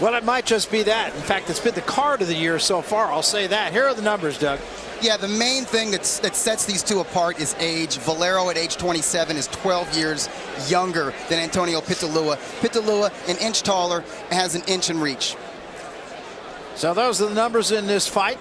Well, it might just be that. In fact, it's been the card of the year so far. I'll say that. Here are the numbers, Doug. Yeah, the main thing that sets these two apart is age. Valero at age 27 is 12 years younger than Antonio Pitalua. Pitalua, an inch taller, has an inch in reach. So those are the numbers in this fight.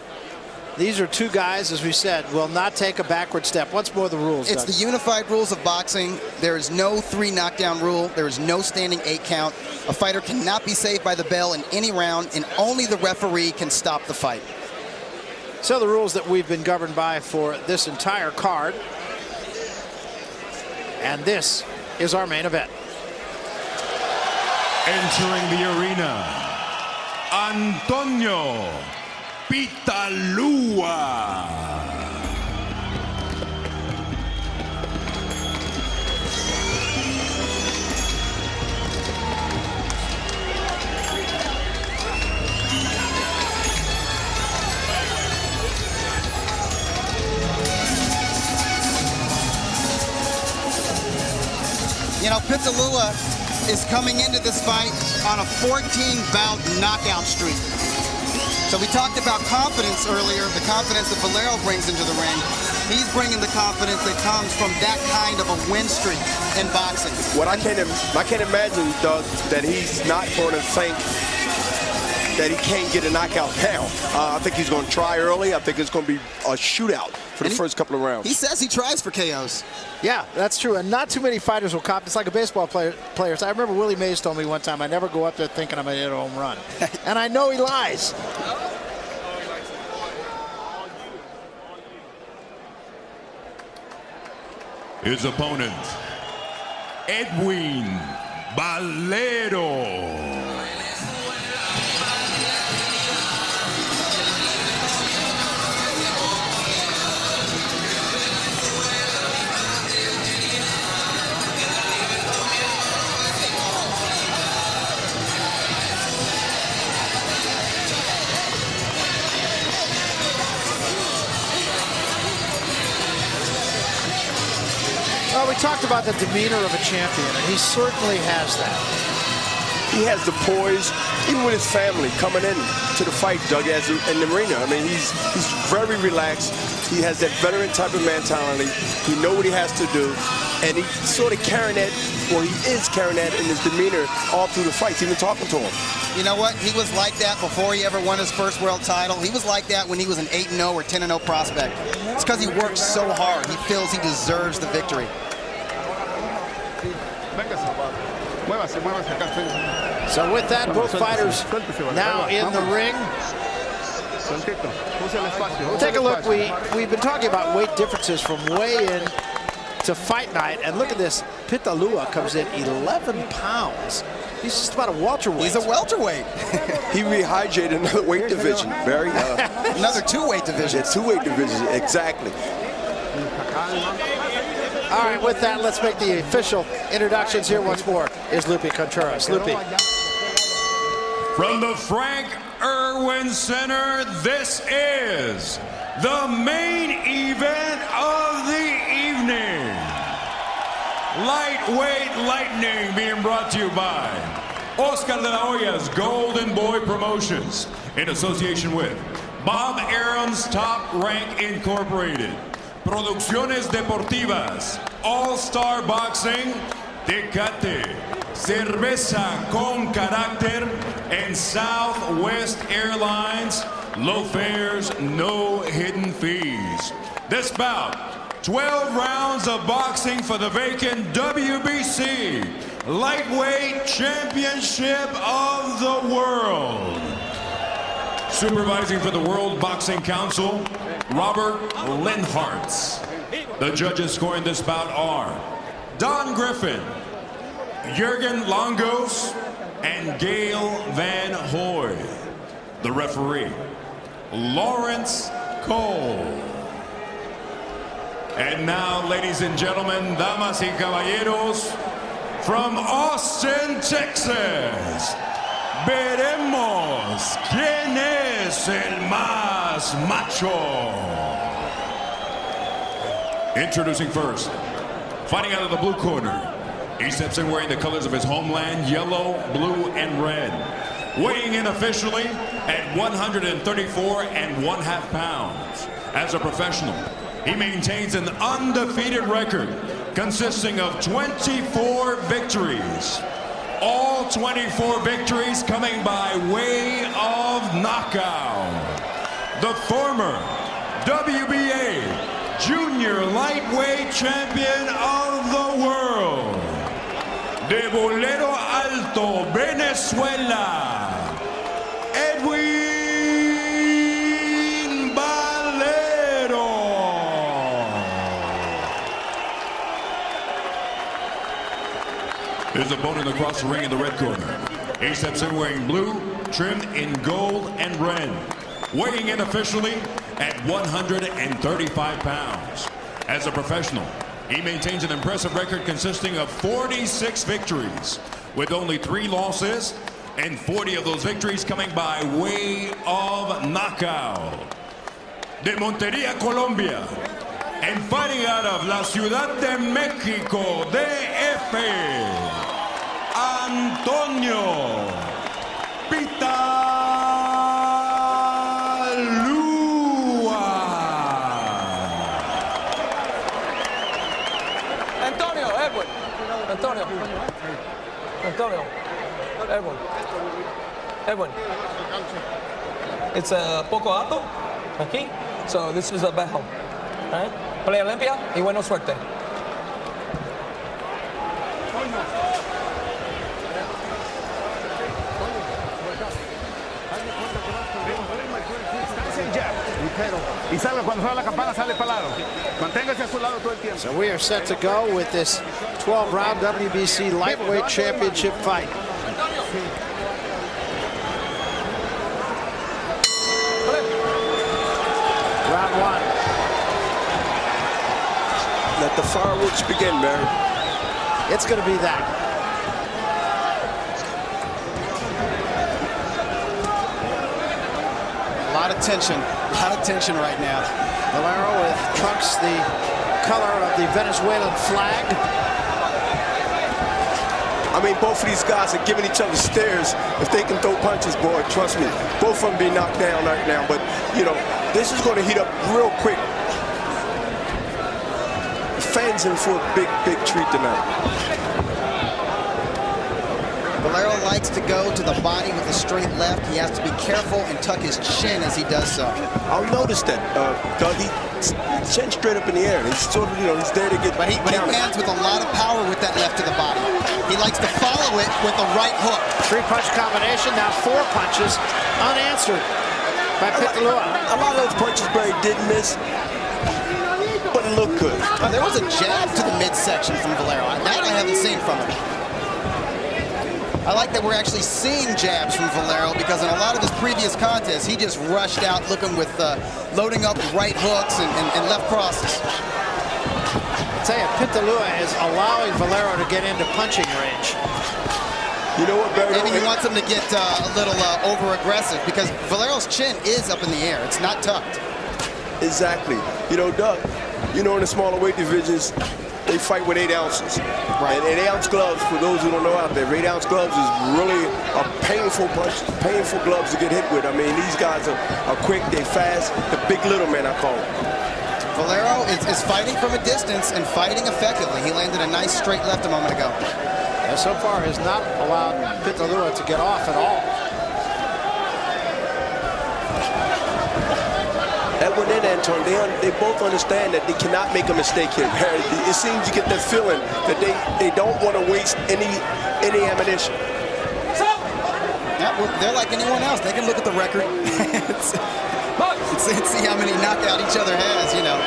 These are two guys, as we said, will not take a backward step. What's more the rules, It's Doug? the unified rules of boxing. There is no 3 knockdown rule. There is no standing 8 count. A fighter cannot be saved by the bell in any round, and only the referee can stop the fight. So the rules that we've been governed by for this entire card. And this is our main event. Entering the arena, Antonio Pitalua. You know, Pitalua is coming into this fight on a 14-bout knockout streak. So we talked about confidence earlier, the confidence that Valero brings into the ring. He's bringing the confidence that comes from that kind of a win streak in boxing. What I can't imagine, Doug, that he's not going to think that he can't get a knockout now. I think he's going to try early. I think it's going to be a shootout for the first couple of rounds. He says he tries for KOs. Yeah, that's true. And not too many fighters will cop. It's like a baseball players. I remember Willie Mays told me one time, I never go up there thinking I'm going to hit a home run. And I know he lies. His opponent, Edwin Valero. Well, we talked about the demeanor of a champion, and he certainly has that. He has the poise, even with his family coming in to the fight, Doug, as in the arena. I mean, he's very relaxed. He has that veteran type of mentality. He knows what he has to do, and he's sort of carrying that, or he is carrying that in his demeanor all through the fights, even talking to him. You know what? He was like that before he ever won his first world title. He was like that when he was an 8-0 or 10-0 prospect. It's because he works so hard. He feels he deserves the victory. So with that, both fighters now in the ring. Take a look. We've been talking about weight differences from weigh-in to fight night, and look at this. Pitalua comes in 11 pounds. He's just about a welterweight. He's a welterweight. He rehydrated another weight division, Barry. Another 2-weight division. Yeah, 2-weight division, exactly. All right, with that, let's make the official introductions. Here once more is Lupe Contreras. Lupe. From the Frank Irwin Center, this is the main event of the evening. Lightweight Lightning being brought to you by Oscar de la Hoya's Golden Boy Promotions in association with Bob Arum's Top Rank Incorporated, Producciones Deportivas, All-Star Boxing, Tecate, Cerveza con Carácter, and Southwest Airlines. Low fares, no hidden fees. This bout, 12 rounds of boxing for the vacant WBC Lightweight Championship of the World. Supervising for the World Boxing Council, Robert Linhartz. The judges scoring this bout are Don Griffin, Jurgen Longos, and Gail Van Hoy. The referee, Lawrence Cole. And now, ladies and gentlemen, damas y caballeros, from Austin, Texas, veremos quién es el más macho. Introducing first, fighting out of the blue corner, he steps in wearing the colors of his homeland, yellow, blue, and red. weighing in officially at 134.5 pounds. As a professional, he maintains an undefeated record consisting of 24 victories. All 24 victories coming by way of knockout. The former WBA Junior Lightweight Champion of the world. De Valero Alto, Venezuela, Edwin Valero. His opponent across the ring in the red corner. He steps in wearing blue, trimmed in gold and red. Weighing in officially at 135 pounds. As a professional, he maintains an impressive record consisting of 46 victories, with only 3 losses, and 40 of those victories coming by way of knockout. De Montería, Colombia, and fighting out of la Ciudad de Mexico, DF, Antonio Pitalua. Antonio, Edwin. It's a poco alto, aquí. So this is a bajo. Right? Pelea limpia y buena suerte. Y salga cuando suena la campana, sale para lado. Manténgase a su lado todo el tiempo. So we are set to go with this 12-round WBC Lightweight Championship fight. Round 1. Let the fireworks begin, Barry. It's going to be that. A lot of tension right now. Valero with trunks the color of the Venezuelan flag. I mean, both of these guys are giving each other stares. If they can throw punches, boy, trust me, both of them be knocked down right now. But, you know, this is going to heat up real quick. The fans in for a big, big treat tonight. Valero likes to go to the body with a straight left. He has to be careful and tuck his chin as he does so. I'll notice that, Doug. His chin straight up in the air. He's sort of, you know, he's there to get. But he lands with a lot of power with that left to the body. He likes to follow it with a right hook. 3-punch combination, now 4 punches unanswered by Pitalua. A lot of those punches Barry did miss, but it looked good. There was a jab to the midsection from Valero. That I haven't seen from him. I like that we're actually seeing jabs from Valero, because in a lot of his previous contests, he just rushed out looking with, loading up right hooks and left crosses. I tell you, Pitalua is allowing Valero to get into punching range. You know what, Barry? Maybe he wants him to get a little over-aggressive, because Valero's chin is up in the air. It's not tucked. Exactly. You know, Doug, you know, in the smaller weight divisions, they fight with 8 ounces. Right. And 8-ounce gloves, for those who don't know out there, 8-ounce gloves is really a painful punch, painful gloves to get hit with. I mean, these guys are quick, they're fast, the big little man, I call them. Valero is fighting from a distance and fighting effectively. He landed a nice straight left a moment ago. And so far has not allowed Pitalua to get off at all. Edwin and Anton, they both understand that they cannot make a mistake here. It seems you get that feeling that they don't want to waste any ammunition. Yeah, well, they're like anyone else. They can look at the record and see how many knockout each other has, you know.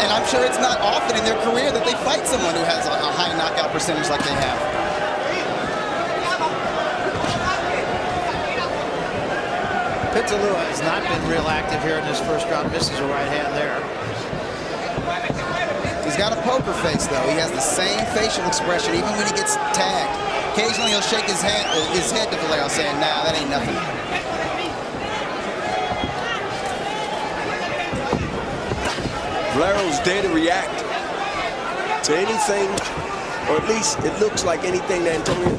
And I'm sure it's not often in their career that they fight someone who has a high knockout percentage like they have. Pitalua has not been real active here in this first round. Misses a right hand there. He's got a poker face, though. He has the same facial expression even when he gets tagged. Occasionally he'll shake his head to Valero, saying, nah, that ain't nothing. Valero's there to react to anything, or at least it looks like anything that Antonio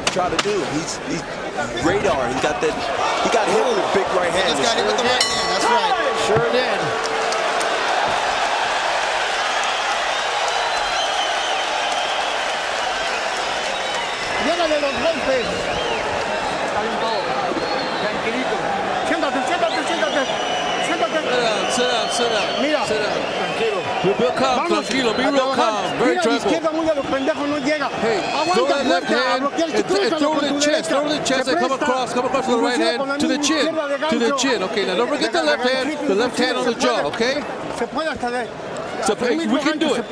tried to do. radar. He got that. He got hit with a big right hand. He just got hit with the right hand. That's right. Sure did. Llévale los golpes. Tranquilito. Siéntate, siéntate, siéntate. Siéntate. Sit down. Mira. Tranquilo. Be real calm, tranquilo. Be real calm. Very Mira, tranquil. izquierda muy a los pendejos no llega. Hey, throw that left hand and throw the chest. Throw the chest and come across with the right hand to the chin. To the chin. Okay, now don't forget the left hand on the jaw, okay? Se puede hasta de. So, hey, we can do it.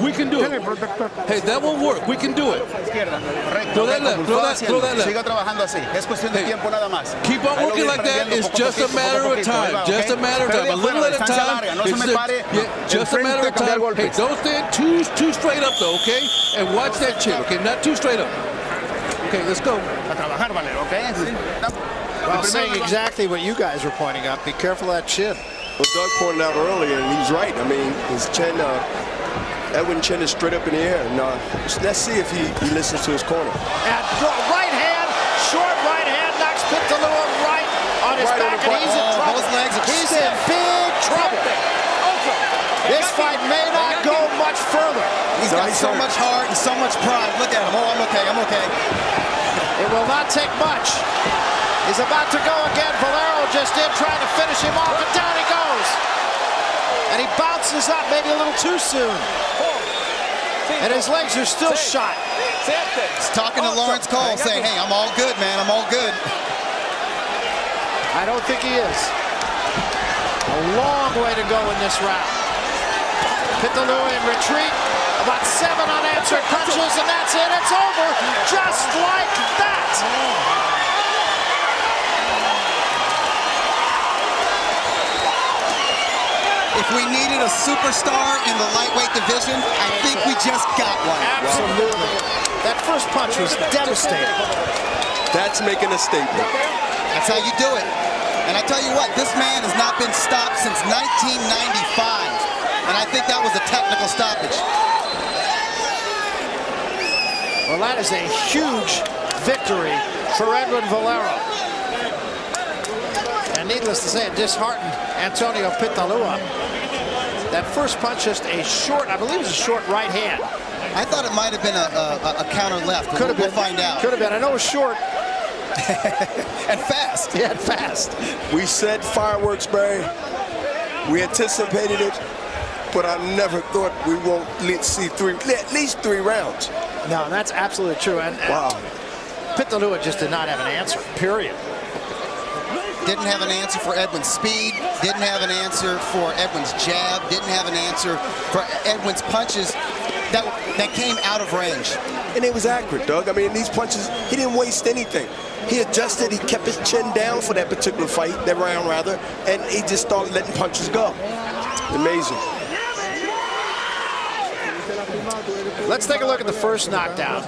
We can do it. Hey, that will work. We can do it. Throw that left. Throw that left. Siga trabajando así. Es cuestión de tiempo nada más. Keep on working like that. It's just a matter of time. Just a matter of time. A little at a time. Just a matter of time. Hey, don't stand too straight up though, okay? And watch that chin, okay? Not too straight up. Okay, let's go. A trabajar, Valero, okay? Well, saying exactly what you guys were pointing out. Be careful of that chin. Well, Doug pointed out earlier, and he's right. I mean, his chin, Edwin chin is straight up in the air. And let's see if he listens to his corner. And right hand, short right hand, knocks Pitalua right on his back, and he's in trouble. Those legs are He's in big trouble. This fight may not go much further. He's got so much heart and so much pride. Look at him. Oh, I'm okay. I'm okay. It will not take much. He's about to go again. Valero just in, trying to finish him off, and down he goes. And he bounces up maybe a little too soon. And his legs are still shot. He's talking to Lawrence Cole, saying, hey, I'm all good, man. I'm all good. I don't think he is. A long way to go in this round. Pitalua in retreat. About 7 unanswered punches, and that's it. It's over just like that. If we needed a superstar in the lightweight division, I think we just got one. Absolutely. That first punch was devastating. That's making a statement. That's how you do it. And I tell you what, this man has not been stopped since 1995. And I think that was a technical stoppage. Well, that is a huge victory for Edwin Valero. And needless to say, it disheartened Antonio Pitalua. That first punch, just a short, I believe it was a short right hand. I thought it might have been a counter left. Could have been. We'll find out. Could have been. I know it was short. And fast. Yeah, fast. We said fireworks, Barry. We anticipated it, but I never thought we won't see at least three rounds. No, that's absolutely true. And wow. Pitalua just did not have an answer, period. Didn't have an answer for Edwin's speed. Didn't have an answer for Edwin's jab. Didn't have an answer for Edwin's punches that came out of range. And it was accurate, Doug. I mean, these punches, he didn't waste anything. He adjusted, he kept his chin down for that particular fight, that round rather, and he just started letting punches go. Amazing. Let's take a look at the first knockdown.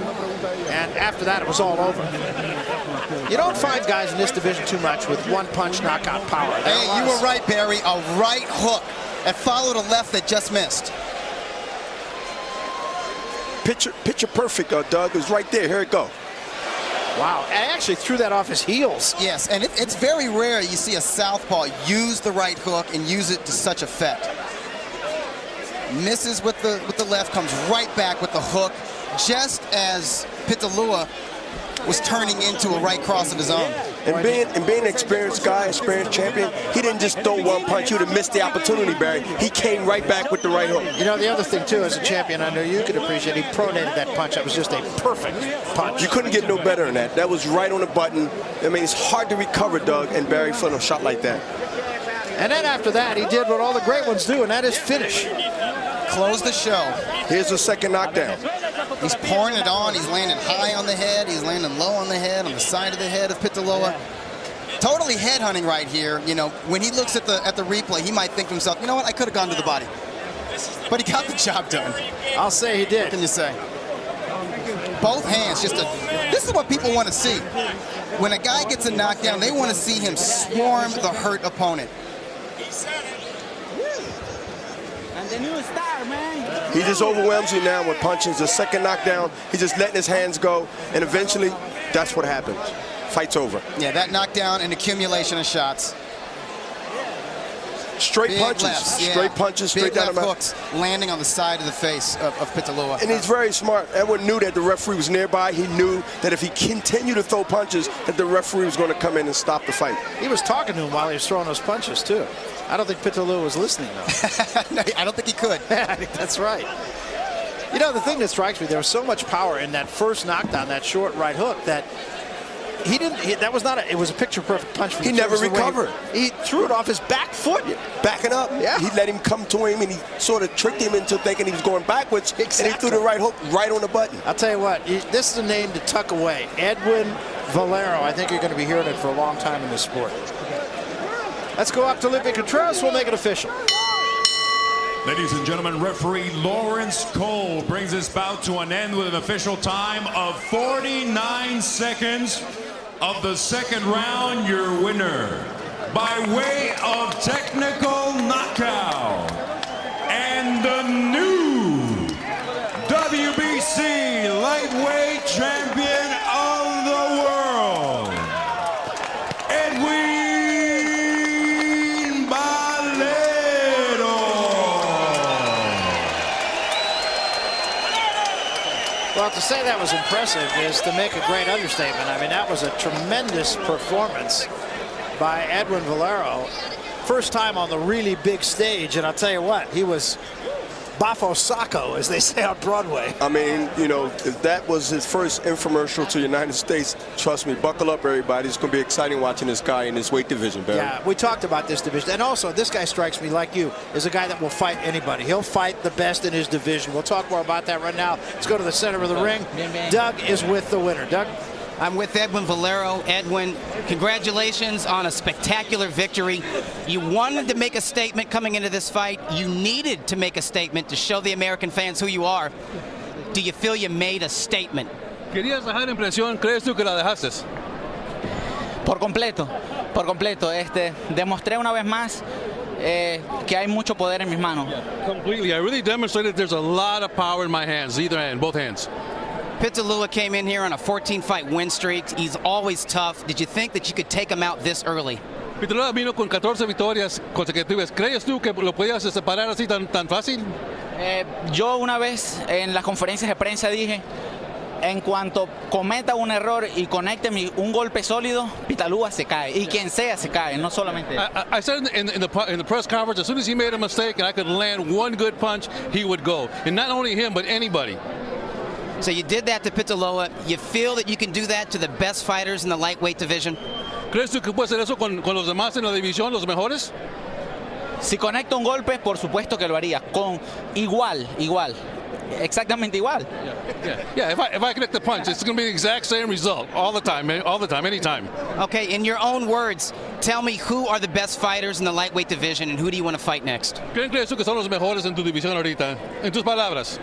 And after that, it was all over. You don't find guys in this division too much with one-punch knockout power. Hey, you were right, Barry. A right hook that followed a left that just missed. Picture perfect, Doug. It was right there. Here it go. Wow, and actually threw that off his heels. Yes, and it's very rare you see a southpaw use the right hook and use it to such effect. Misses with the left, comes right back with the hook, just as Pitalua was turning into a right cross of his own. And being an experienced guy, experienced champion, he didn't just throw one punch. He would have missed the opportunity, Barry. He came right back with the right hook. You know, the other thing, too, as a champion, I know you could appreciate, he pronated that punch. That was just a perfect punch. You couldn't get no better than that. That was right on the button. I mean, it's hard to recover, Doug, and Barry for a shot like that. And then after that, he did what all the great ones do, and that is finish. Close the show. Here's the second knockdown. He's pouring it on. He's landing high on the head. He's landing low on the head, on the side of the head of Pitalua. Totally head hunting right here. You know, when he looks at the replay, he might think to himself, you know what, I could have gone to the body. But he got the job done. I'll say he did. What can you say? Both hands, this is what people want to see. When a guy gets a knockdown, they want to see him swarm the hurt opponent. The new star, man. He just overwhelms you now with punches. The second knockdown, he's just letting his hands go, and eventually, that's what happens. fight's over. Yeah, that knockdown and accumulation of shots. Straight Big punches, lefts, yeah. straight punches, straight Big down left the mouth. hooks landing on the side of the face of Pitalua. And he's very smart. Edwin knew that the referee was nearby. He knew that if he continued to throw punches, that the referee was going to come in and stop the fight. He was talking to him while he was throwing those punches, too. I don't think Pitalua was listening, though. No, I don't think he could. I think that's right. You know, the thing that strikes me, there was so much power in that first knockdown, that short right hook, that he didn't. That was not. It was a picture-perfect punch. He never recovered. He threw it off his back foot. Backing up. Yeah. He let him come to him, and he sort of tricked him into thinking he was going backwards. Exactly. And he threw the right hook right on the button. I'll tell you what. This is a name to tuck away. Edwin Valero. I think you're going to be hearing it for a long time in this sport. Let's go up to Olympic Contreras. We'll make it official. Ladies and gentlemen, referee Lawrence Cole brings this bout to an end with an official time of 49 seconds. Of the second round, your winner by way of technical knockout and the new WBC lightweight champion of the world, Edwin Valero. Well, to say that was impressive is to make a great understatement. I mean, that was a tremendous performance by Edwin Valero. First time on the really big stage, and I'll tell you what, he was Bafo Sacco, as they say on Broadway. I mean, you know, if that was his first infomercial to the United States, trust me, buckle up, everybody. It's going to be exciting watching this guy in this weight division, Barry. Yeah, we talked about this division. And also, this guy strikes me, like you, as a guy that will fight anybody. He'll fight the best in his division. We'll talk more about that right now. Let's go to the center of the ring. Doug is with the winner. Doug? I'm with Edwin Valero. Edwin, congratulations on a spectacular victory. You wanted to make a statement coming into this fight. You needed to make a statement to show the American fans who you are. Do you feel you made a statement? ¿Querías dejar impresión? ¿Crees tú que la dejaste? Por completo, por completo. Demostré una vez más que hay mucho poder en mis manos. Completely. I really demonstrated there's a lot of power in my hands, either hand, both hands. Pitalua came in here on a 14-fight win streak. He's always tough. Did you think that you could take him out this early? Pitalua vino con 14 victorias consecutivas. ¿Crees tú que lo podías separar así tan fácil? Yo una vez en las conferencias de prensa dije, en cuanto cometa un error y conecte un golpe sólido, Pitalua se cae. Y quien sea se cae, no solamente. I said in the press conference, as soon as he made a mistake and I could land one good punch, he would go. And not only him, but anybody. So you did that to Pitalua. You feel that you can do that to the best fighters in the lightweight division? ¿Crees tú que puedes hacer eso con los demás en la división, los mejores? Si conecto un golpe, por supuesto que lo haría. Con igual. Exactamente igual. Yeah. If I connect the punch, it's going to be the exact same result all the time, anytime. Okay, in your own words, tell me who are the best fighters in the lightweight division and who do you want to fight next? ¿Quién crees tú que son los mejores en tu división ahorita? En tus palabras.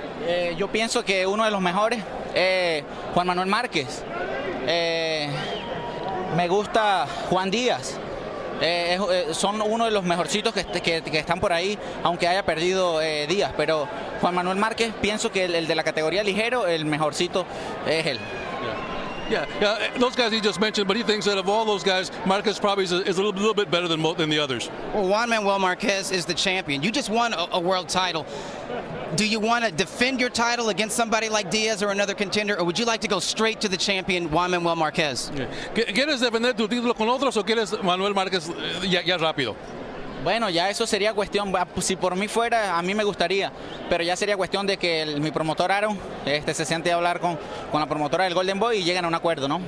Yo pienso que uno de los mejores, Juan Manuel Márquez. Me gusta Juan Díaz. Son uno de los mejorcitos que están por ahí, aunque haya perdido Díaz. Pero Juan Manuel Márquez, pienso que el de la categoría ligero, el mejorcito es él. Yeah, those guys he just mentioned, but he thinks that of all those guys, Marquez probably is a little bit better than the others. Well, Juan Manuel Marquez is the champion. You just won a world title. Do you want to defend your title against somebody like Diaz or another contender, or would you like to go straight to the champion, Juan Manuel Marquez? ¿Quieres defender tu título con otros o quieres Manuel Márquez ya rápido? Bueno, ya eso sería cuestión, si por mí fuera, a mí me gustaría, pero ya sería cuestión de que mi promotor Aaron se siente a hablar con la promotora del Golden Boy y lleguen a un acuerdo, ¿no?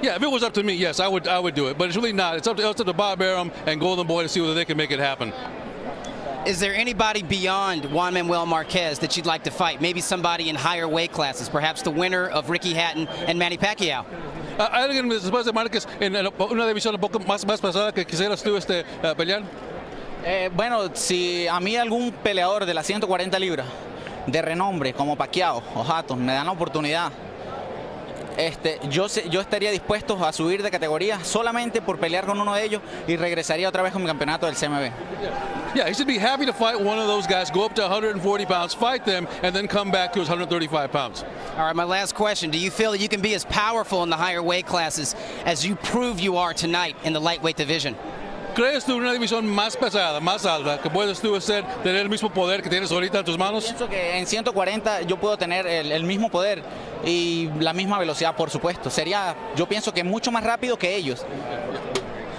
Yeah, if it was up to me, yes, I would do it, but it's really not. It's up to Bob Arum and Golden Boy to see whether they can make it happen. Is there anybody beyond Juan Manuel Marquez that you'd like to fight? Maybe somebody in higher weight classes, perhaps the winner of Ricky Hatton and Manny Pacquiao? ¿Alguien después de Márquez en una división un poco más pesada que quisieras tú pelear? Bueno, si a mí algún peleador de las 140 libras de renombre como Pacquiao o Hatton me dan la oportunidad, yo estaría dispuesto a subir de categoría solamente por pelear con uno de ellos y regresaría otra vez con mi campeonato del CMB. Yeah, he should be happy to fight one of those guys, go up to 140 pounds, fight them, and then come back to his 135 pounds. All right, my last question. Do you feel that you can be as powerful in the higher weight classes as you prove you are tonight in the lightweight division? ¿Crees tú una división más pesada, más alta, que puedes tú tener el mismo poder que tienes ahorita en tus manos? Pienso que en 140 yo puedo tener el mismo poder y la misma velocidad, por supuesto. Sería, yo pienso que mucho más rápido que ellos.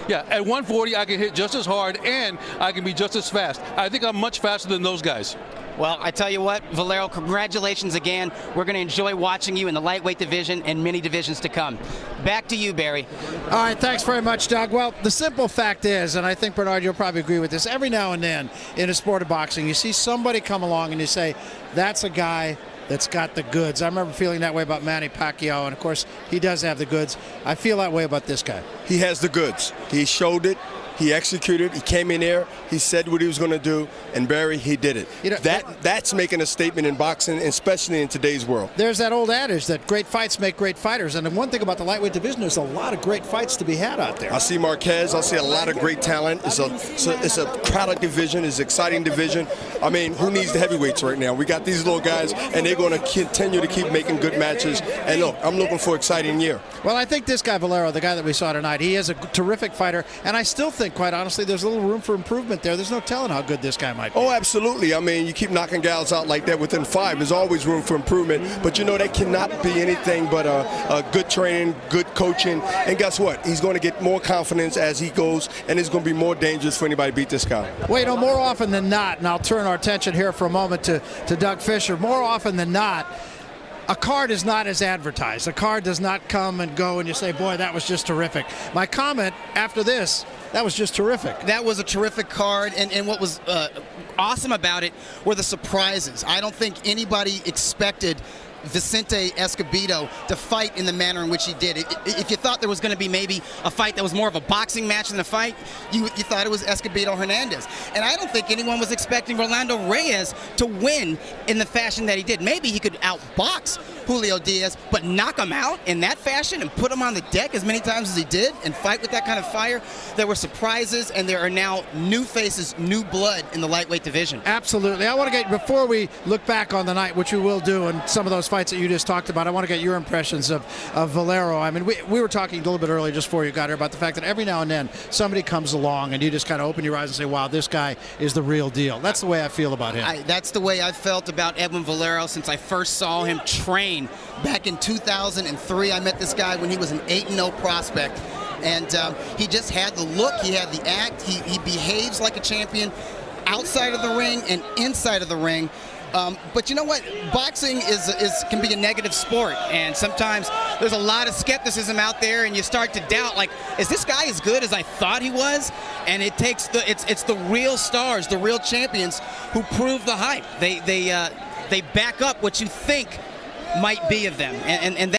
Yeah, at 140 I can hit just as hard and I can be just as fast. I think I'm much faster than those guys. Well, I tell you what, Valero, congratulations again. We're going to enjoy watching you in the lightweight division and many divisions to come. Back to you, Barry. All right, thanks very much, Doug. Well, the simple fact is, and I think, Bernard, you'll probably agree with this, every now and then in a sport of boxing, you see somebody come along and you say, that's a guy that's got the goods. I remember feeling that way about Manny Pacquiao, and of course, he does have the goods. I feel that way about this guy. He has the goods. He showed it. He executed. He came in there. He said what he was going to do, and Barry, he did it. You know, that's making a statement in boxing, especially in today's world. There's that old adage that great fights make great fighters, and the one thing about the lightweight division, there's a lot of great fights to be had out there. I see Marquez. I see a lot of great talent. It's a crowded division. It's an exciting division. I mean, who needs the heavyweights right now? We got these little guys, and they're going to continue to keep making good matches. And look, I'm looking for an exciting year. Well, I think this guy, Valero, the guy that we saw tonight, he is a terrific fighter, and I still think, quite honestly, there's a little room for improvement there. There's no telling how good this guy might be. Oh, absolutely. I mean, you keep knocking gals out like that within 5. There's always room for improvement. But, you know, that cannot be anything but a good training, good coaching. And guess what? He's going to get more confidence as he goes, and it's going to be more dangerous for anybody to beat this guy. Well, you know, more often than not, and I'll turn our attention here for a moment to Doug Fisher, more often than not, a card is not as advertised. A card does not come and go and you say, boy, that was just terrific. My comment after this, that was just terrific. That was a terrific card, and what was awesome about it were the surprises. I don't think anybody expected Vicente Escobedo to fight in the manner in which he did. If you thought there was going to be maybe a fight that was more of a boxing match than a fight, you thought it was Escobedo Hernandez. And I don't think anyone was expecting Rolando Reyes to win in the fashion that he did. Maybe he could outbox Julio Diaz, but knock him out in that fashion and put him on the deck as many times as he did and fight with that kind of fire. There were surprises, and there are now new faces, new blood in the lightweight division. Absolutely. I want to get, before we look back on the night, which we will do, and some of those fights that you just talked about, I want to get your impressions of Valero. I mean, we were talking a little bit earlier just before you got here about the fact that every now and then somebody comes along and you just kind of open your eyes and say, wow, this guy is the real deal. That's the way I feel about him. That's the way I felt about Edwin Valero since I first saw him train back in 2003. I met this guy when he was an 8-0 prospect, and he just had the look, he had the act, he behaves like a champion outside of the ring and inside of the ring. But you know what? Boxing can be a negative sport, and sometimes there's a lot of skepticism out there, and you start to doubt, like, is this guy as good as I thought he was? And it takes it's the real stars, the real champions, who prove the hype. They back up what you think might be of them, and